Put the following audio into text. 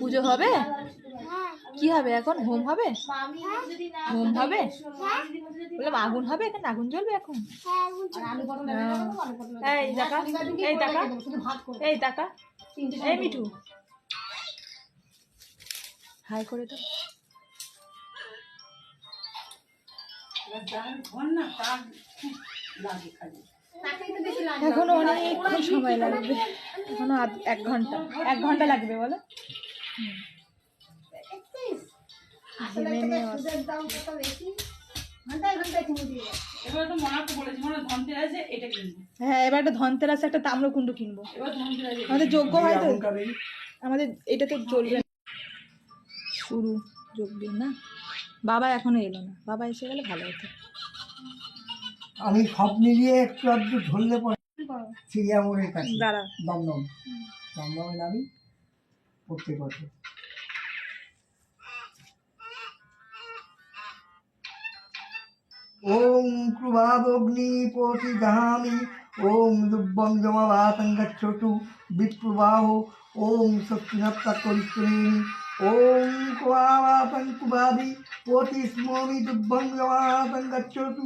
পুজো হবে? কি হবে এখন? হোম হবে? হোম হবে? বললাম আগুন হবে, এখানে আগুন জ্বলবে এখন? এই টাকা, এই টাকা, এই টাকা, এই মিঠু হাই করে দাও। এখনো অনেকক্ষণ সময় লাগবে, এখনো 1 ঘন্টা লাগবে বলো। হ্যাঁ, এবার একটা ধনতেরাসে একটা তাম্রকুণ্ড কিনবো, আমাদের যোগ্য হয় তো, আমাদের এটা তো চলবে শুরু যোগ্য না। বাবা এখনো এলো না, বাবা এসে গেলে ভালো হতো। আমি সব মিলিয়ে একটু আধটু ধরলে পরে চিড়িয়ামোড়ের কাছে দমদমে নামি পড়তে পড়তে। ওম ক্রুবাদগ্নি পতি গামি ওম দুব্বং জমাবাতং গচ্ছতু বিপ্রবাহ ওম শক্তিনত্তা করিষ্ণেমি ওম ক্রুবাবাতং কুবাদি পতি স্মমি দুব্বং জমাবাতং গচ্ছতু।